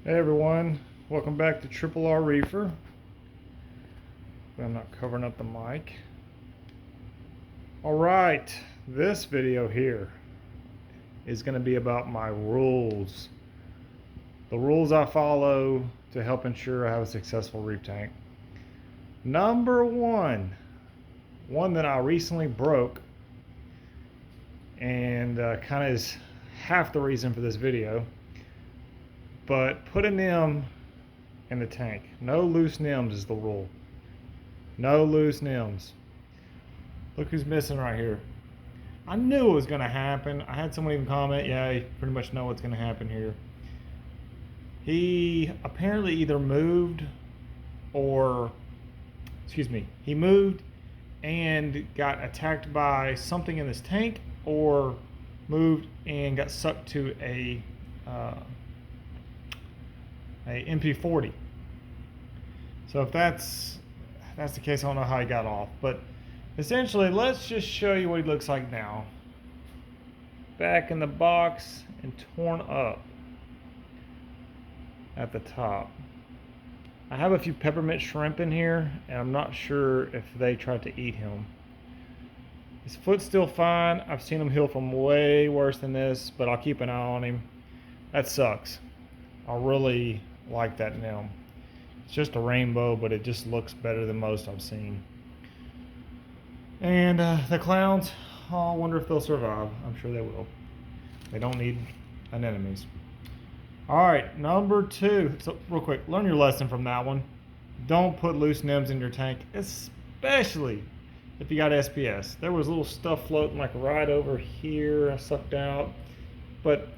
Hey everyone, welcome back to Triple R Reefer. I'm not covering up the mic. Alright, this video here is going to be about my rules. The rules I follow to help ensure I have a successful reef tank. Number one that I recently broke, and kind of is half the reason for this video. But put a NIM in the tank. No loose NIMs is the rule. No loose NIMs. Look who's missing right here. I knew it was going to happen. I had someone even comment, yeah, you pretty much know what's going to happen here. He apparently either moved he moved and got attacked by something in this tank, or moved and got sucked to a MP40. So if that's the case, I don't know how he got off, but essentially let's just show you what he looks like now. Back in the box and torn up at the top. I have a few peppermint shrimp in here, and I'm not sure if they tried to eat him. His foot's still fine. I've seen him heal from way worse than this, but I'll keep an eye on him. That sucks. I really like that NIM. It's just a rainbow, but it just looks better than most I've seen. And the clowns, I wonder if they'll survive. I'm sure they will. They don't need anemones. Alright, number two. So real quick, learn your lesson from that one. Don't put loose NIMs in your tank, especially if you got SPS. There was little stuff floating like right over here, I sucked out. But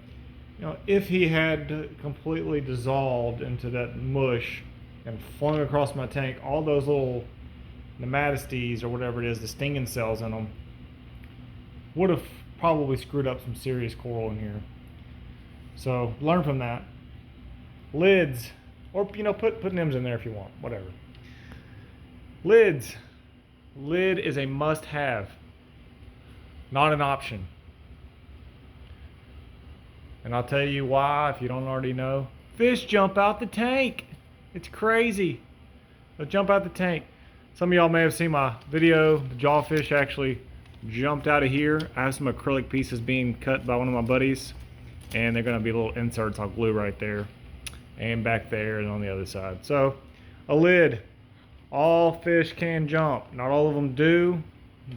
you know, if he had completely dissolved into that mush and flung across my tank, all those little nematodes or whatever it is, the stinging cells in them, would have probably screwed up some serious coral in here. So learn from that. Lids, or put NIMs in there if you want, whatever. Lids. Lid is a must-have, not an option. And I'll tell you why if you don't already know. Fish jump out the tank. It's crazy. They'll jump out the tank. Some of y'all may have seen my video. The jawfish actually jumped out of here. I have some acrylic pieces being cut by one of my buddies, and they're going to be little inserts I'll glue right there and back there and on the other side. So a lid. All fish can jump. Not all of them do,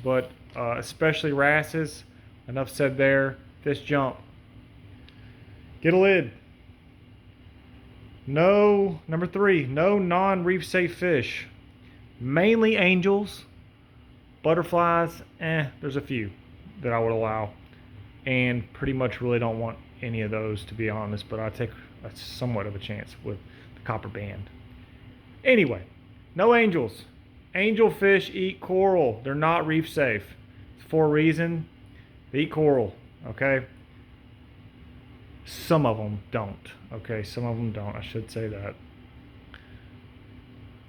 but especially wrasses. Enough said there. Fish jump. Get a lid. No, number three, no non-reef safe fish. Mainly angels, butterflies, there's a few that I would allow. And pretty much really don't want any of those, to be honest, but I take somewhat of a chance with the copper band. Anyway, no angels. Angel fish eat coral. They're not reef safe. It's for a reason. They eat coral, okay? Some of them don't. Okay, some of them don't. I should say that.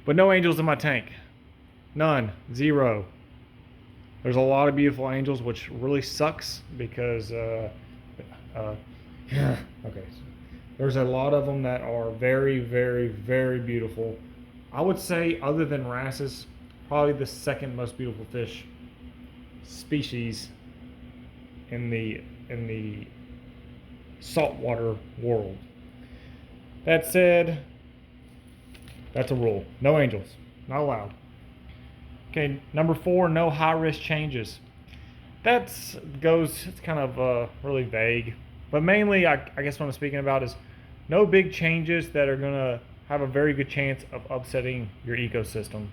But no angels in my tank. None. Zero. There's a lot of beautiful angels, which really sucks because okay. There's a lot of them that are very, very, very beautiful. I would say, other than wrasses, probably the second most beautiful fish species in the saltwater world. That said, that's a rule. No angels. Not allowed. Okay, number four, no high-risk changes. It's kind of really vague. But mainly, I guess what I'm speaking about is no big changes that are going to have a very good chance of upsetting your ecosystem.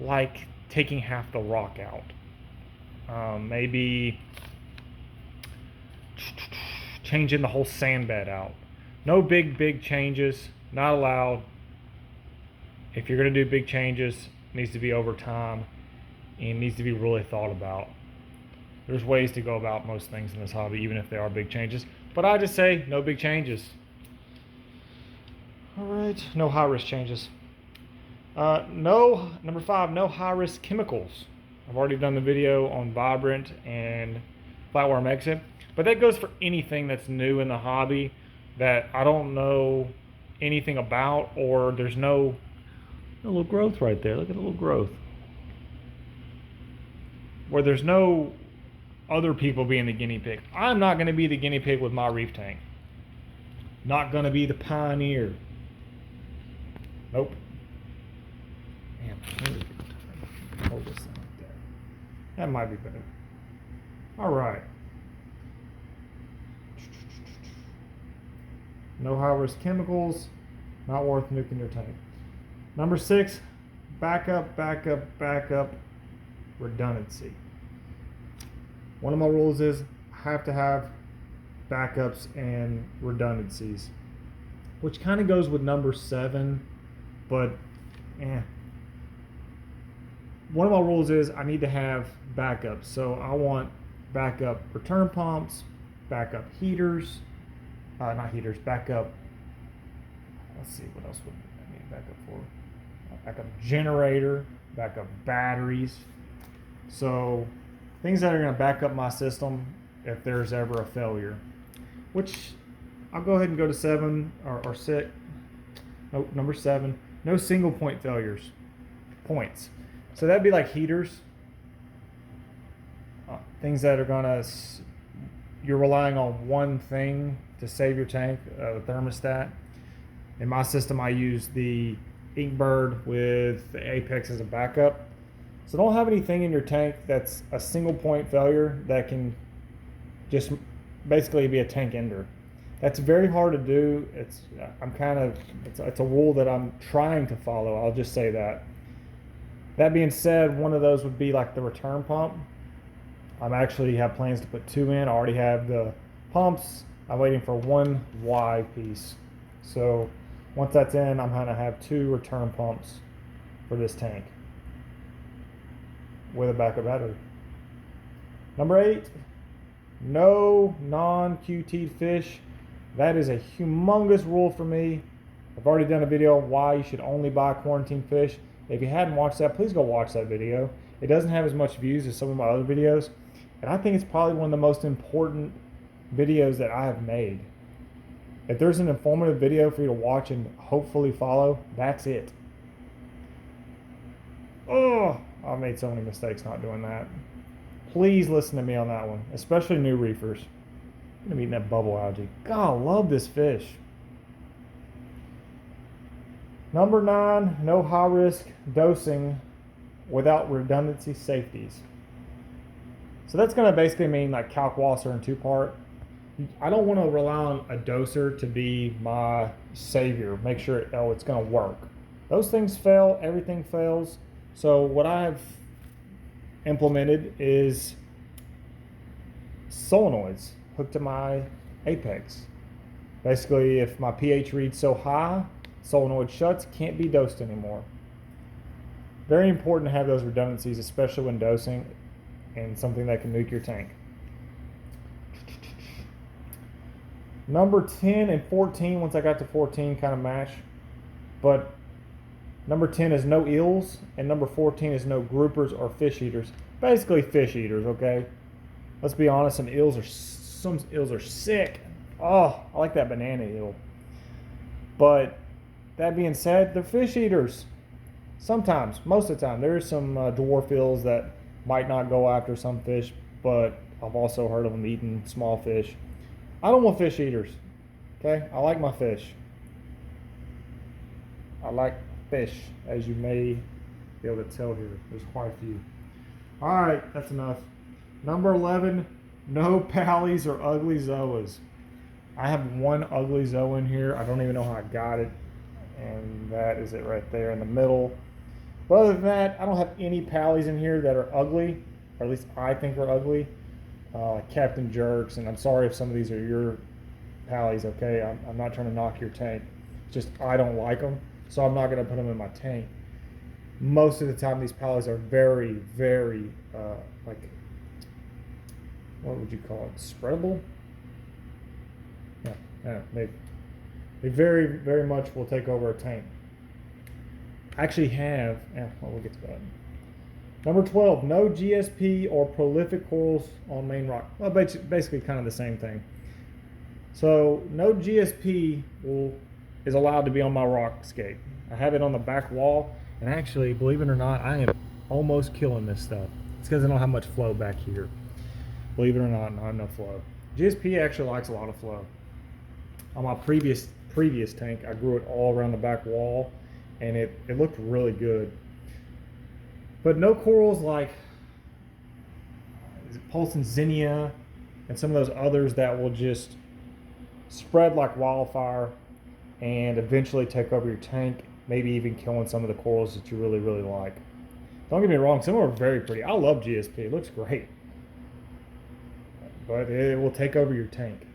Like taking half the rock out. Maybe changing the whole sand bed out. No big changes, not allowed. If you're going to do big changes, it needs to be over time and needs to be really thought about. There's ways to go about most things in this hobby, even if they are big changes. But I just say no big changes. All right, no high risk changes. Number five, no high risk chemicals. I've already done the video on Vibrant and Flatworm Exit, but that goes for anything that's new in the hobby that I don't know anything about, or there's no little growth right there. Look at the little growth. Where there's no other people being the guinea pig. I'm not going to be the guinea pig with my reef tank. Not going to be the pioneer. Nope. Man, hold this thing up there. That might be better. All right. No high-risk chemicals. Not worth nuking your tank. Number 6, backup, redundancy. One of my rules is I have to have backups and redundancies, which kind of goes with number 7, but one of my rules is I need to have backups. So I want backup return pumps, backup heaters, not heaters, backup, let's see, what else would I need backup for? Backup generator, backup batteries. So things that are going to back up my system if there's ever a failure, which I'll go ahead and go to 7 or 6. Nope, number 7, no single point failures. Points. So that'd be like heaters, things that are gonna, you're relying on one thing to save your tank, the thermostat. In my system, I use the Inkbird with the Apex as a backup. So don't have anything in your tank that's a single point failure that can just basically be a tank ender. That's very hard to do. It's a rule that I'm trying to follow. I'll just say that. That being said, one of those would be like the return pump. I'm actually have plans to put 2 in. I already have the pumps. I'm waiting for 1 Y piece. So once that's in, I'm gonna have 2 return pumps for this tank with a backup battery. Number 8, no non-QT'd fish. That is a humongous rule for me. I've already done a video on why you should only buy quarantine fish. If you hadn't watched that, please go watch that video. It doesn't have as much views as some of my other videos, and I think it's probably one of the most important videos that I have made. If there's an informative video for you to watch and hopefully follow, that's it. Oh, I've made so many mistakes not doing that. Please listen to me on that one, especially new reefers. I'm gonna be eating that bubble algae. God, I love this fish. Number 9, no high risk dosing without redundancy safeties. So that's gonna basically mean like Kalkwasser and 2-part. I don't want to rely on a doser to be my savior. Make sure it's gonna work. Those things fail, everything fails. So what I've implemented is solenoids hooked to my Apex. Basically, if my pH reads so high, solenoid shuts, can't be dosed anymore. Very important to have those redundancies, especially when dosing and something that can nuke your tank. Number 10 and 14, once I got to 14, kind of match. But number 10 is no eels, and number 14 is no groupers or fish eaters. Basically fish eaters, okay? Let's be honest, some eels are sick. Oh, I like that banana eel. But that being said, they're fish eaters. Sometimes, most of the time, there is some dwarf eels that might not go after some fish, but I've also heard of them eating small fish. I don't want fish eaters, okay? I like my fish. I like fish, as you may be able to tell here. There's quite a few. All right, that's enough. Number 11, no pallies or ugly zoas. I have 1 ugly zoa in here. I don't even know how I got it. And that is it right there in the middle. But other than that, I don't have any pallies in here that are ugly, or at least I think are ugly. Captain Jerks, and I'm sorry if some of these are your pallies, okay? I'm not trying to knock your tank. It's just I don't like them, so I'm not going to put them in my tank. Most of the time, these pallies are very, very, like, what would you call it? Spreadable? Yeah, they very, very much will take over a tank. I actually have, we'll get to that. Number 12, no GSP or prolific corals on main rock. Well, basically kind of the same thing. So no GSP will is allowed to be on my rockscape. I have it on the back wall, and actually, believe it or not, I am almost killing this stuff. It's because I don't have much flow back here. Believe it or not enough flow. GSP actually likes a lot of flow. On my previous tank, I grew it all around the back wall, and it looked really good. But no corals like Pulse Zinnia and some of those others that will just spread like wildfire and eventually take over your tank, maybe even killing some of the corals that you really, really like. Don't get me wrong, some of them are very pretty. I love GSP, it looks great. But it will take over your tank.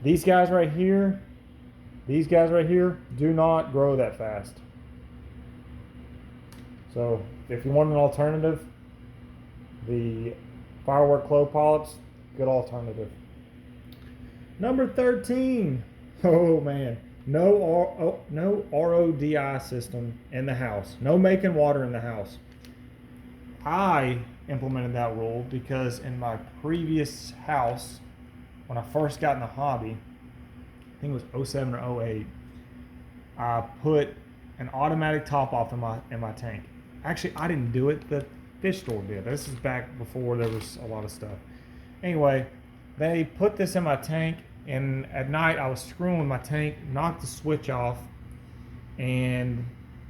These guys right here, do not grow that fast. So if you want an alternative, the Firework Clove Polyps, good alternative. Number 13. Oh man, no RODI system in the house. No making water in the house. I implemented that rule because in my previous house, when I first got in the hobby, I think it was 07 or 08, I put an automatic top off in my tank. Actually, I didn't do it. The fish store did. This is back before there was a lot of stuff. Anyway, they put this in my tank, and at night I was screwing with my tank, knocked the switch off, and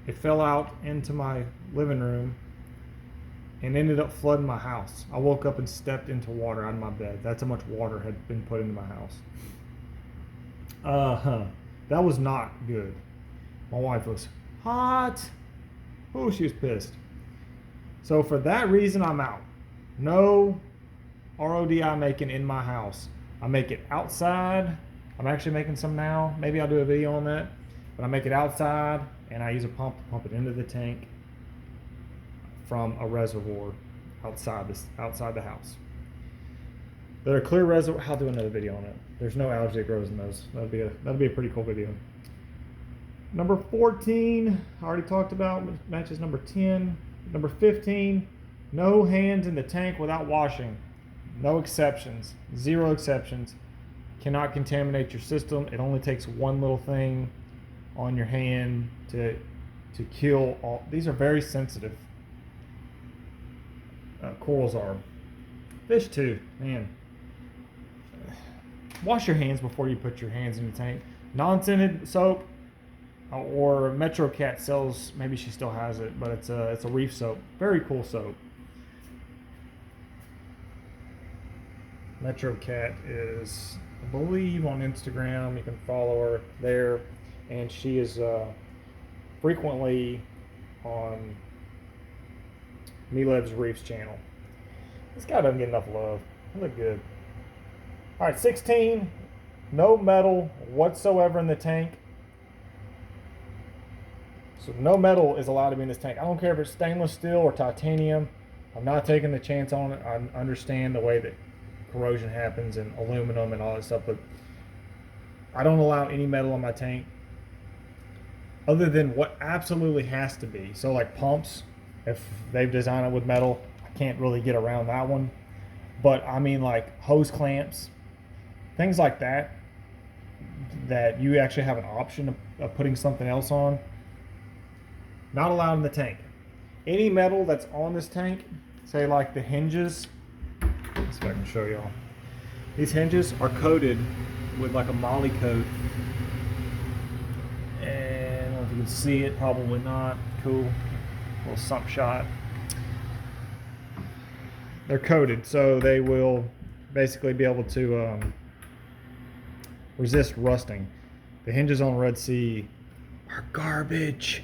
it fell out into my living room and ended up flooding my house. I woke up and stepped into water out of my bed. That's how much water had been put into my house. That was not good. My wife was hot. Oh, she was pissed. So for that reason, I'm out. No RODI making in my house. I make it outside. I'm actually making some now. Maybe I'll do a video on that. But I make it outside, and I use a pump to pump it into the tank from a reservoir outside the house. They're a clear reservoir. I'll do another video on it. There's no algae that grows in those. That'd be a pretty cool video. Number 14, I already talked about, matches number 10. Number 15, no hands in the tank without washing. No exceptions, 0 exceptions. Cannot contaminate your system. It only takes one little thing on your hand to kill all. These are very sensitive. Corals are. Fish too, man. Wash your hands before you put your hands in the tank. Non-scented soap, or Metro Cat sells, maybe she still has it, but it's a reef soap. Very cool soap. Metro Cat is, I believe, on Instagram. You can follow her there, and she is frequently on Milev's Reefs channel. This guy doesn't get enough love. He look good. All right, 16, no metal whatsoever in the tank. So no metal is allowed to be in this tank. I don't care if it's stainless steel or titanium. I'm not taking the chance on it. I understand the way that corrosion happens and aluminum and all that stuff, but I don't allow any metal in my tank other than what absolutely has to be. So like pumps, if they've designed it with metal, I can't really get around that one. But I mean like hose clamps, things like that you actually have an option of putting something else on. Not allowed in the tank. Any metal that's on this tank, say like the hinges, let's see if I can show y'all. These hinges are coated with like a moly coat. And I don't know if you can see it, probably not. Cool. Little sump shot. They're coated, so they will basically be able to resist rusting. The hinges on Red Sea are garbage.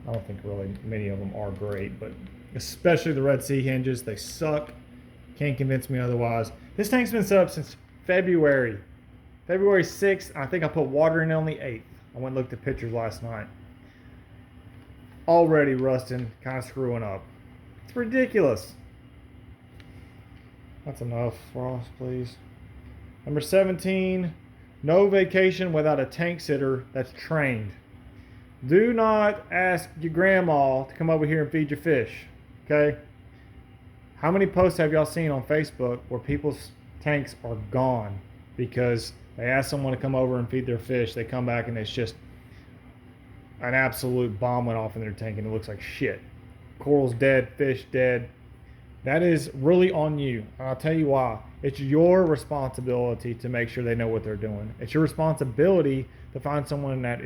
I don't think really many of them are great, but especially the Red Sea hinges, they suck. Can't convince me otherwise. This tank's been set up since February 6th. I think I put water in it on the 8th. I went and looked at pictures last night. Already rusting, kind of screwing up. It's ridiculous. That's enough, Frost, please. Number 17, no vacation without a tank sitter that's trained. Do not ask your grandma to come over here and feed your fish, okay? How many posts have y'all seen on Facebook where people's tanks are gone because They ask someone to come over and feed their fish. They come back and it's just an absolute bomb went off in their tank and it looks like shit. Coral's dead, fish dead. That is really on you. And I'll tell you why. It's your responsibility to make sure they know what they're doing. It's your responsibility to find someone that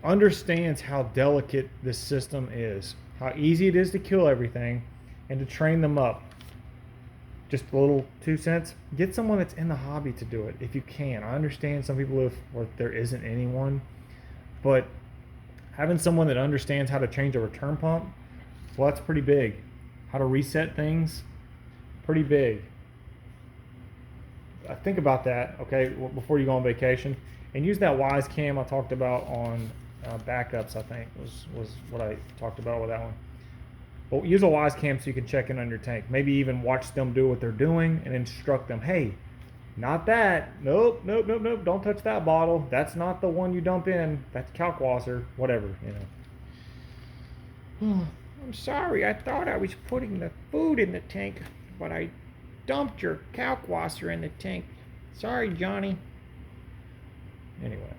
understands how delicate this system is, how easy it is to kill everything, and to train them up. Just a little 2 cents. Get someone that's in the hobby to do it if you can. I understand some people live where there isn't anyone, but having someone that understands how to change a return pump, well, that's pretty big. How to reset things, pretty big. Think about that, okay, before you go on vacation, and use that Wise Cam I talked about on backups. I think was what I talked about with that one. But use a Wise Cam so you can check in on your tank. Maybe even watch them do what they're doing and instruct them. Hey, not that. Nope. Don't touch that bottle. That's not the one you dump in. That's kalkwasser. Whatever, you know. I'm sorry. I thought I was putting the food in the tank, but I dumped your kalkwasser in the tank. Sorry, Johnny. Anyway,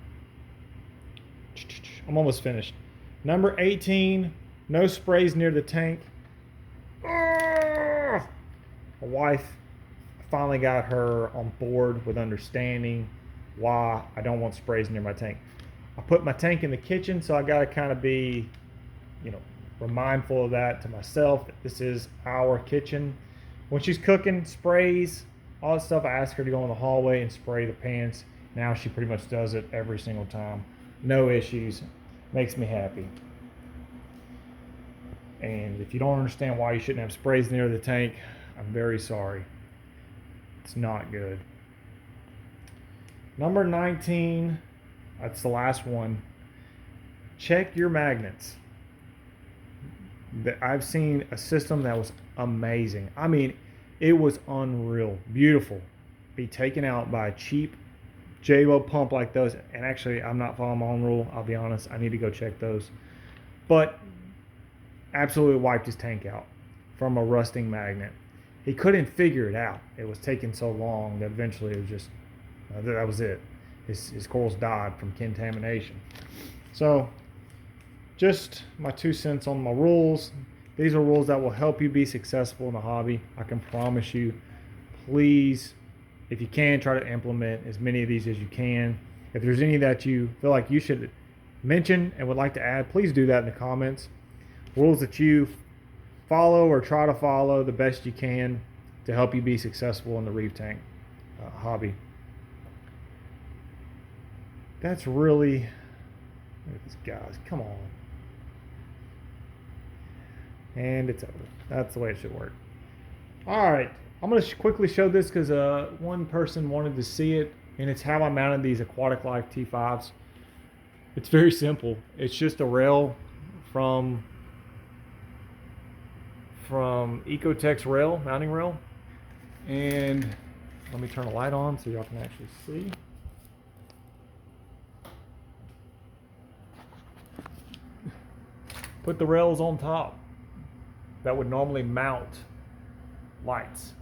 I'm almost finished. Number 18. No sprays near the tank. My wife finally got her on board with understanding why I don't want sprays near my tank. I put my tank in the kitchen, so I got to kind of be, mindful of that to myself, that this is our kitchen. When she's cooking, sprays, all that stuff, I ask her to go in the hallway and spray the pans. Now she pretty much does it every single time. No issues. Makes me happy. And if you don't understand why you shouldn't have sprays near the tank, I'm very sorry. It's not good. Number 19, that's the last one. Check your magnets. I've seen a system that was amazing. I mean, it was unreal, beautiful. Be taken out by a cheap J-Lo pump like those. And actually, I'm not following my own rule. I'll be honest. I need to go check those. But absolutely wiped his tank out from a rusting magnet. He couldn't figure it out. It was taking so long that eventually it was just, that was it. His corals died from contamination. So, just my 2 cents on my rules. These are rules that will help you be successful in the hobby. I can promise you. Please, if you can, try to implement as many of these as you can. If there's any that you feel like you should mention and would like to add, please do that in the comments. Rules that you follow or try to follow the best you can to help you be successful in the reef tank hobby. That's really, look at these guys, come on. And it's over. That's the way it should work. All right, I'm going to quickly show this because one person wanted to see it, and it's how I mounted these Aquatic Life T5s. It's very simple. It's just a rail from Ecotech's rail, mounting rail. And let me turn the light on so y'all can actually see. Put the rails on top that would normally mount lights.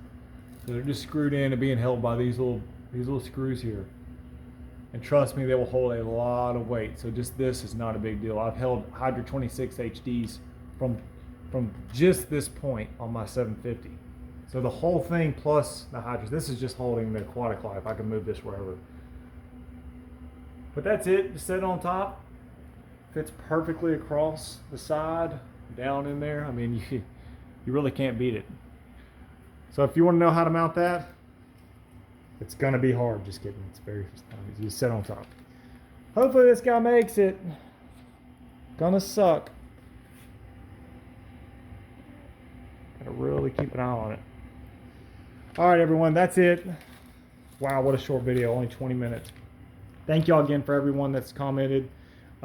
So they're just screwed in and being held by these little screws here. And trust me, they will hold a lot of weight. So just this is not a big deal. I've held Hydra 26 HDs from just this point on my 750. So the whole thing plus the Hydras. This is just holding the Aquatic Life. I can move this wherever. But that's it. Just set it on top. Fits perfectly across the side, down in there. I mean, you really can't beat it. So if you want to know how to mount that, it's going to be hard. Just kidding. It's very easy. You set on top. Hopefully this guy makes it. Gonna suck. Gotta really keep an eye on it. All right, everyone. That's it. Wow, what a short video. Only 20 minutes. Thank y'all again for everyone that's commented.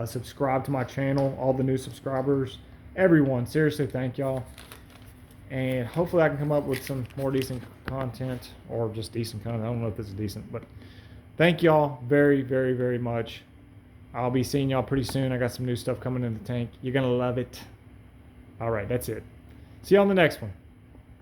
Subscribe to my channel. All the new subscribers. Everyone. Seriously, thank y'all. And hopefully I can come up with some more decent content, or just decent content. I don't know if this is decent, but thank y'all very, very, very much. I'll be seeing y'all pretty soon. I got some new stuff coming in the tank. You're going to love it. All right, that's it. See you on the next one.